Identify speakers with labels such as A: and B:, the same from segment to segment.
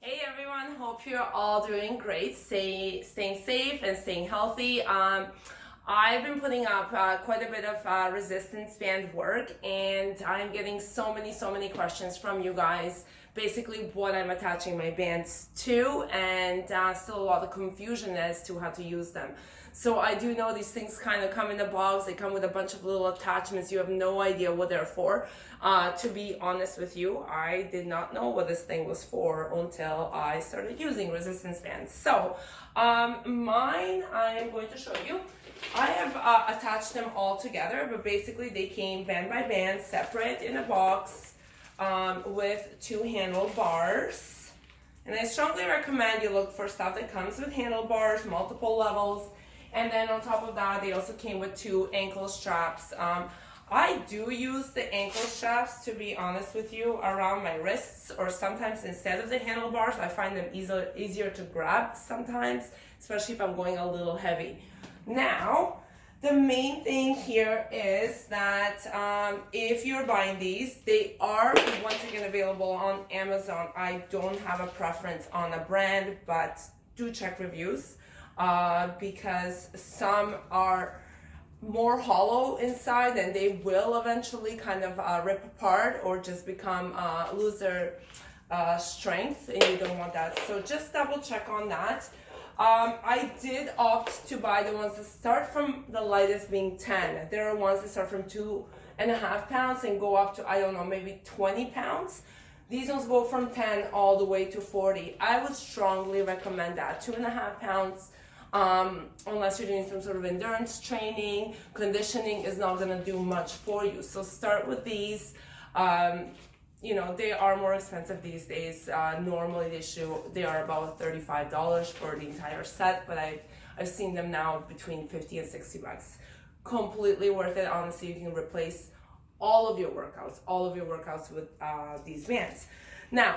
A: Hey everyone, hope you're all doing great, staying safe and staying healthy. I've been putting up quite a bit of resistance band work, and I'm getting so many questions from you guys, basically what I'm attaching my bands to, and still a lot of confusion as to how to use them. So I do know these things kind of come in a box. They come with a bunch of little attachments. You have no idea what they're for. To be honest with you, I did not know what this thing was for until I started using resistance bands. So mine, I'm going to show you. I have attached them all together, but basically they came band by band, separate in a box with two handlebars. And I strongly recommend you look for stuff that comes with handlebars, multiple levels. And then on top of that, they also came with two ankle straps. I do use the ankle straps, to be honest with you, around my wrists, or sometimes instead of the handlebars. I find them easier to grab sometimes, especially if I'm going a little heavy. Now, the main thing here is that if you're buying these, they are once again available on Amazon. I don't have a preference on a brand, but do check reviews because some are more hollow inside and they will eventually kind of rip apart or just become lose their strength, and you don't want that. So just double check on that. I did opt to buy the ones that start from the lightest being 10. There are ones that start from 2.5 pounds and go up to, I don't know, maybe 20 pounds. These ones go from 10 all the way to 40. I would strongly recommend that. 2.5 pounds, unless you're doing some sort of endurance training, conditioning is not gonna do much for you. So start with these. You know, they are more expensive these days. Normally they are about $35 for the entire set, but I've seen them now between 50 and 60 bucks. Completely worth it. Honestly, you can replace all of your workouts with these bands. Now,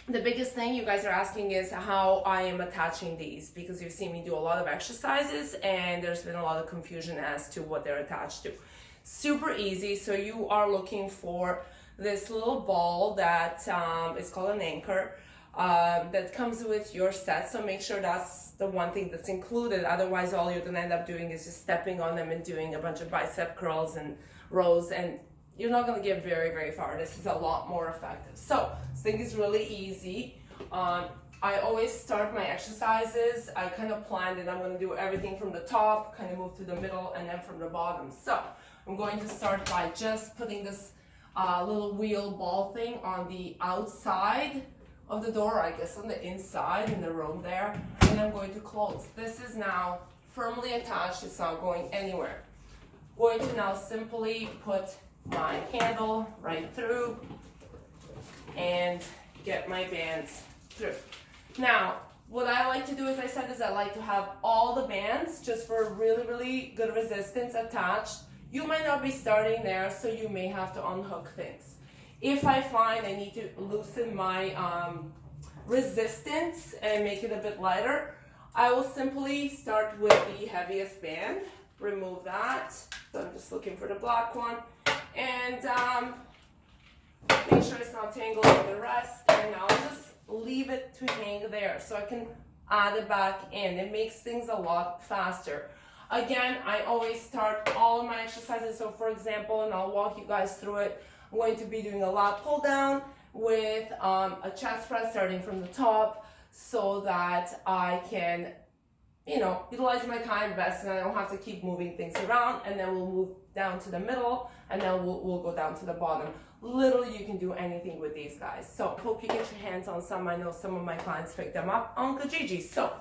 A: the biggest thing you guys are asking is how I am attaching these, because you've seen me do a lot of exercises and there's been a lot of confusion as to what they're attached to. Super easy. So you are looking for this little ball that is called an anchor that comes with your set. So make sure that's the one thing that's included. Otherwise, all you're gonna end up doing is just stepping on them and doing a bunch of bicep curls and rows, and you're not gonna get very far. This is a lot more effective. So this thing is really easy. I always start my exercises. I kind of plan that I'm gonna do everything from the top, kind of move to the middle, and then from the bottom. So I'm going to start by just putting this little wheel ball thing on the outside of the door, I guess on the inside in the room there, and I'm going to close. This is now firmly attached. It's not going anywhere. Going to now simply put my handle right through and get my bands through. Now, what I like to do, as I said, is I like to have all the bands just for really good resistance attached. You might not be starting there, so you may have to unhook things. If I find I need to loosen my resistance and make it a bit lighter, I will simply start with the heaviest band, remove that. So I'm just looking for the black one, and make sure it's not tangled with the rest, and I'll just leave it to hang there so I can add it back in. It makes things a lot faster. Again, I always start all of my exercises. So for example, and I'll walk you guys through it, I'm going to be doing a lat pull down with a chest press starting from the top so that I can, you know, utilize my time best and I don't have to keep moving things around, and then we'll move down to the middle, and then we'll go down to the bottom. Literally, you can do anything with these guys. So I hope you get your hands on some. I know some of my clients pick them up on Kijiji. So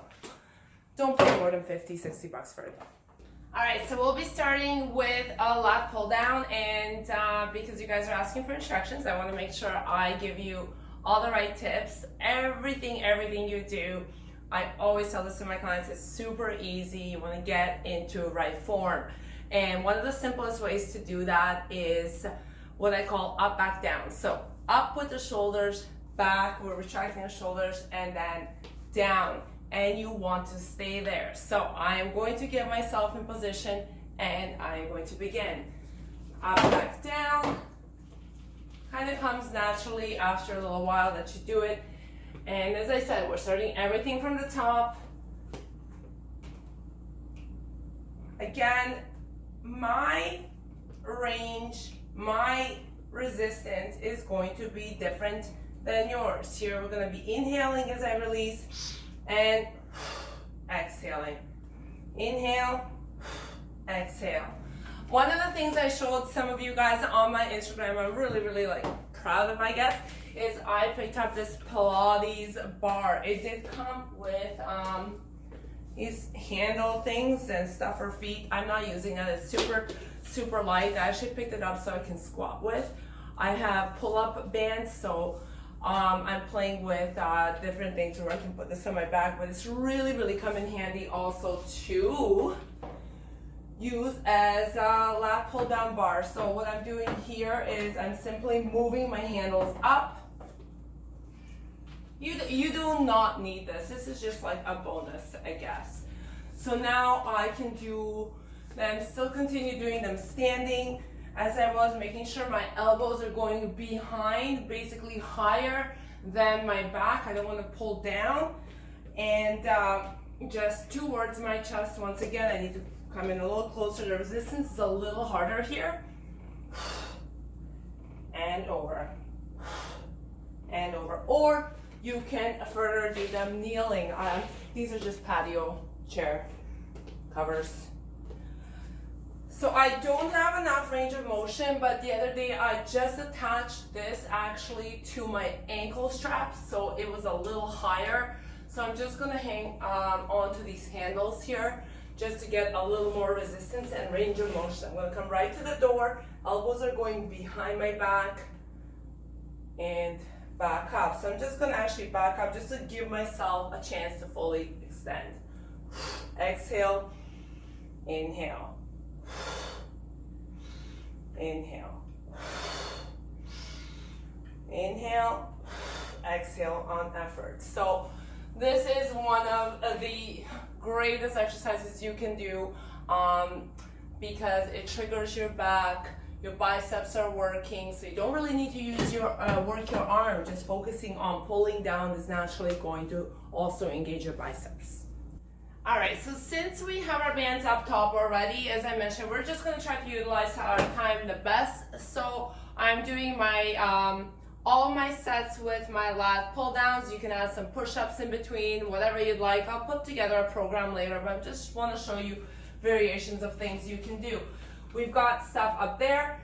A: don't pay more than 50, 60 bucks for it. All right, so we'll be starting with a lat pull down, and because you guys are asking for instructions, I want to make sure I give you all the right tips. Everything you do, I always tell this to my clients, it's super easy. You want to get into right form, and one of the simplest ways to do that is what I call up, back, down. So up with the shoulders, back, we're retracting the shoulders, and then down. And you want to stay there. So I am going to get myself in position, and I am going to begin. Up, back, down. Kind of comes naturally after a little while that you do it. And as I said, we're starting everything from the top. Again, my range, my resistance is going to be different than yours. Here we're going to be inhaling as I release and exhaling. Inhale, exhale. One of the things I showed some of you guys on my Instagram, I'm really like proud of, I guess, is I picked up this Pilates bar. It did come with these handle things and stuff for feet. I'm not using it. It's super light. I actually picked it up so I can squat with. I have pull-up bands, so I'm playing with different things where I can put this on my back, but it's really come in handy also to use as a lat pull-down bar. So what I'm doing here is I'm simply moving my handles up. You do not need this. This is just like a bonus, I guess. So now I can do them, still continue doing them standing as I was, making sure my elbows are going behind, basically higher than my back. I don't want to pull down. And just towards my chest. Once again, I need to come in a little closer. The resistance is a little harder here. And over. And over. Or you can further do them kneeling. These are just patio chair covers. So I don't have enough range of motion, but the other day I just attached this actually to my ankle straps, so it was a little higher. So I'm just gonna hang onto these handles here just to get a little more resistance and range of motion. I'm gonna come right to the door. Elbows are going behind my back and back up. So I'm just gonna actually back up just to give myself a chance to fully extend. Exhale, inhale. Inhale. Inhale, exhale on effort. So this is one of the greatest exercises you can do because it triggers your back. Your biceps are working, so you don't really need to use your work your arm. Just focusing on pulling down is naturally going to also engage your biceps. All right, so since we have our bands up top already, as I mentioned, we're just gonna try to utilize our time the best. So I'm doing my all my sets with my lat pull downs. You can add some push-ups in between, whatever you'd like. I'll put together a program later, but I just want to show you variations of things you can do. We've got stuff up there.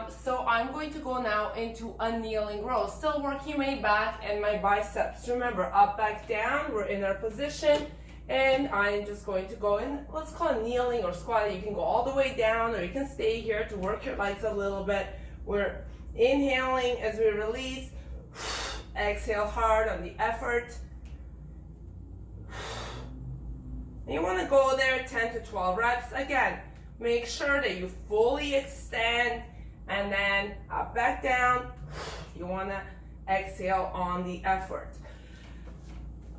A: So I'm going to go now into a kneeling row, still working my back and my biceps. Remember, up, back, down, we're in our position, and I'm just going to go in, let's call it kneeling or squatting. You can go all the way down, or you can stay here to work your legs a little bit. We're inhaling as we release, exhale hard on the effort. And you want to go there 10 to 12 reps. Again, make sure that you fully extend and then up, back down. You want to exhale on the effort.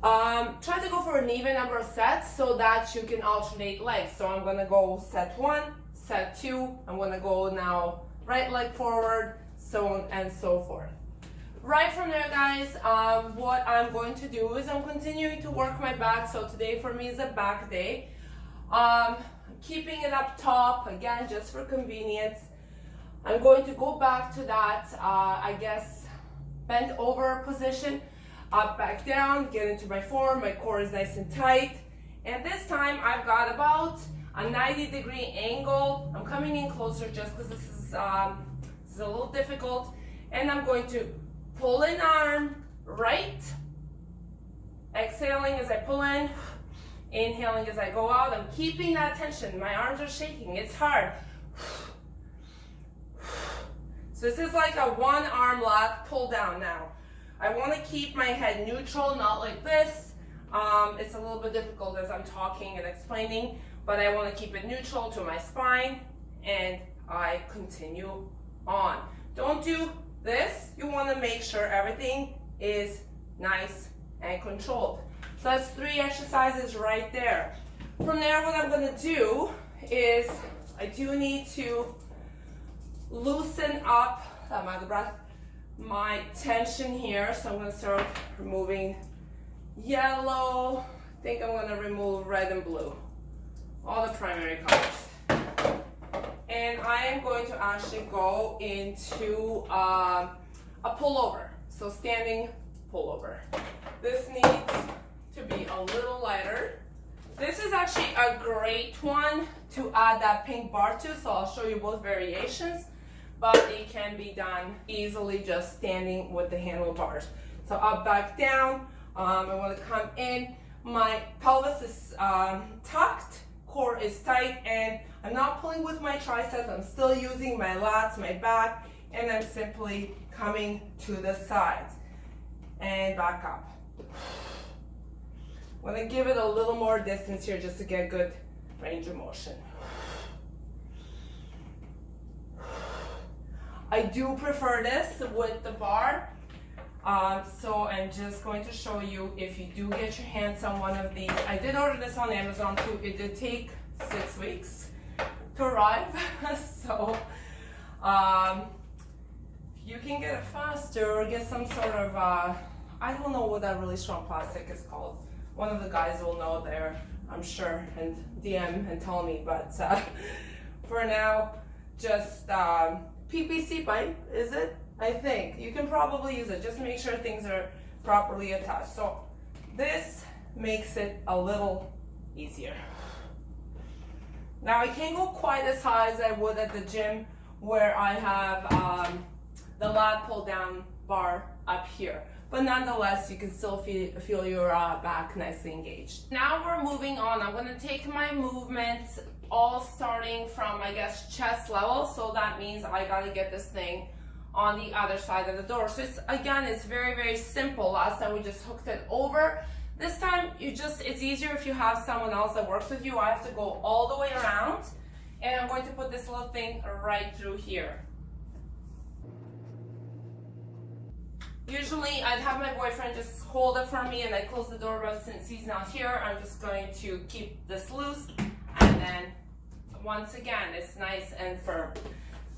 A: Try to go for an even number of sets so that you can alternate legs. So I'm going to go set 1, set 2. I'm going to go now right leg forward, so on and so forth. Right from there, guys, what I'm going to do is I'm continuing to work my back. So today for me is a back day. Keeping it up top, again, just for convenience. I'm going to go back to that, I guess, bent over position. Up, back down, get into my form. My core is nice and tight. And this time I've got about a 90-degree angle. I'm coming in closer just because this is a little difficult. And I'm going to pull in arm, right. Exhaling as I pull in. Inhaling as I go out. I'm keeping that tension. My arms are shaking. It's hard. So this is like a one arm lat pull down now. I want to keep my head neutral, not like this. It's a little bit difficult as I'm talking and explaining, but I want to keep it neutral to my spine, and I continue on. Don't do this. You want to make sure everything is nice and controlled. So that's 3 exercises right there. From there, what I'm going to do is I do need to loosen up, I'm out of breath, my tension here. So I'm gonna start removing yellow. I think I'm gonna remove red and blue, all the primary colors. And I am going to actually go into a pullover. So standing pullover. This needs to be a little lighter. This is actually a great one to add that pink bar to, so I'll show you both variations, but it can be done easily just standing with the handlebars. So up, back, down. I want to come in. My pelvis is tucked, core is tight, and I'm not pulling with my triceps. I'm still using my lats, my back, and I'm simply coming to the sides and back up. I'm going to give it a little more distance here just to get good range of motion. I do prefer this with the bar. So I'm just going to show you, if you do get your hands on one of these. I did order this on Amazon too. It did take 6 weeks to arrive. So you can get it faster or get some sort of, I don't know what that really strong plastic is called. One of the guys will know there, I'm sure, and DM and tell me, but for now, just PPC pipe, is it? I think. You can probably use it, just to make sure things are properly attached. So this makes it a little easier. Now I can't go quite as high as I would at the gym where I have the lat pull down bar up here. But nonetheless, you can still feel your back nicely engaged. Now we're moving on. I'm gonna take my movements all starting from, I guess, chest level. So that means I gotta get this thing on the other side of the door. So it's very, very simple. Last time we just hooked it over. This time it's easier if you have someone else that works with you. I have to go all the way around, and I'm going to put this little thing right through here. Usually I'd have my boyfriend just hold it for me and I close the door, but since he's not here, I'm just going to keep this loose, and then once again, it's nice and firm.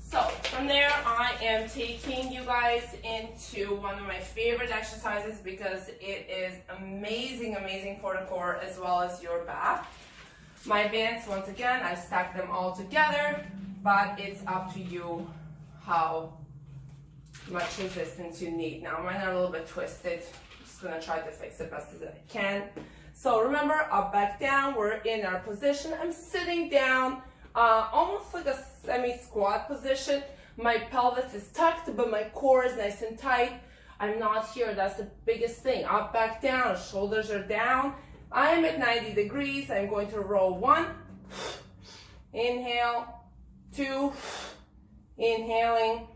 A: So from there, I am taking you guys into one of my favorite exercises because it is amazing, amazing for the core as well as your back. My bands, once again, I stack them all together, but it's up to you how much resistance you need. Now mine are a little bit twisted. I'm just gonna try to fix it best as I can. So remember, up, back, down, we're in our position. I'm sitting down, almost like a semi-squat position. My pelvis is tucked, but my core is nice and tight. I'm not here, that's the biggest thing. Up, back, down, shoulders are down. I am at 90 degrees. I'm going to roll 1, inhale, 2, inhaling.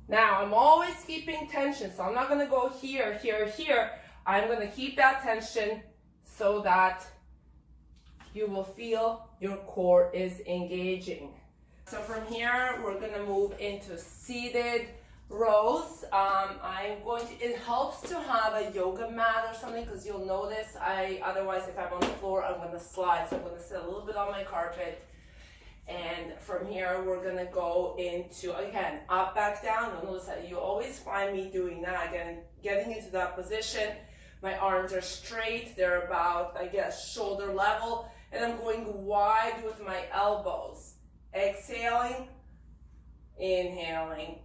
A: Now, I'm always keeping tension, so I'm not going to go here, here, here. I'm going to keep that tension so that you will feel your core is engaging. So from here, we're going to move into seated rows. It helps to have a yoga mat or something, because you'll notice otherwise if I'm on the floor, I'm going to slide. So I'm going to sit a little bit on my carpet. And from here, we're gonna go into, again, up, back, down. You'll notice that you always find me doing that, getting into that position. My arms are straight. They're about, I guess, shoulder level. And I'm going wide with my elbows. Exhaling, inhaling.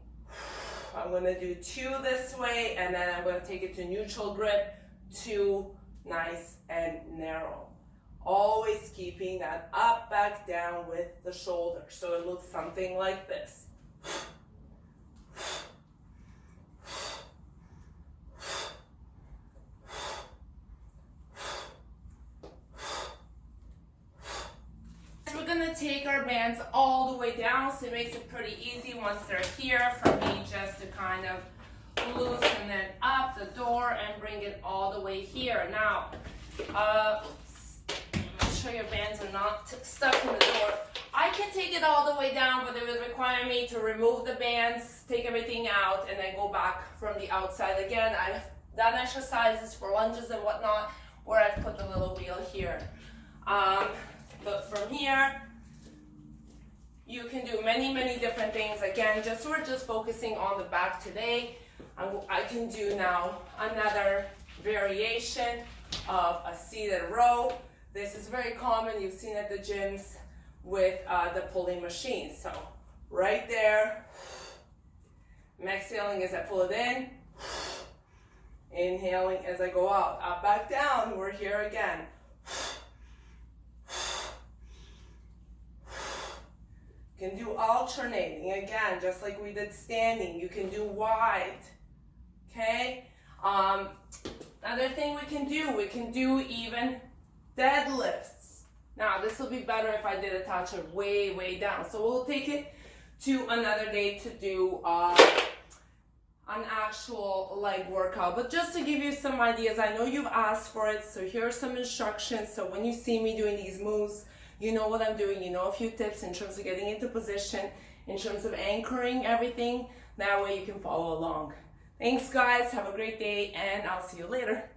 A: I'm gonna do 2 this way, and then I'm gonna take it to neutral grip, 2, nice and narrow. Always keeping that up, back, down with the shoulder. So it looks something like this. We're gonna take our bands all the way down, so it makes it pretty easy once they're here for me just to kind of loosen it up the door and bring it all the way here. Now, sure your bands are not stuck in the door. I can take it all the way down, but it would require me to remove the bands, take everything out, and then go back from the outside. Again, I've done exercises for lunges and whatnot where I've put the little wheel here. But from here, You can do many different things. Again, we're just focusing on the back today. I can do now another variation of a seated row. This is very common. You've seen at the gyms with the pulling machines. So right there, I'm exhaling as I pull it in, inhaling as I go out. Up, back down. We're here again. You can do alternating again, just like we did standing. You can do wide. Okay. Another thing we can do even deadlifts. Now this will be better if I did a touch of way down. So we'll take it to another day to do an actual leg workout. But just to give you some ideas, I know you've asked for it, so here are some instructions. So when you see me doing these moves, you know what I'm doing. You know a few tips in terms of getting into position, in terms of anchoring everything. That way you can follow along. Thanks guys, have a great day, and I'll see you later.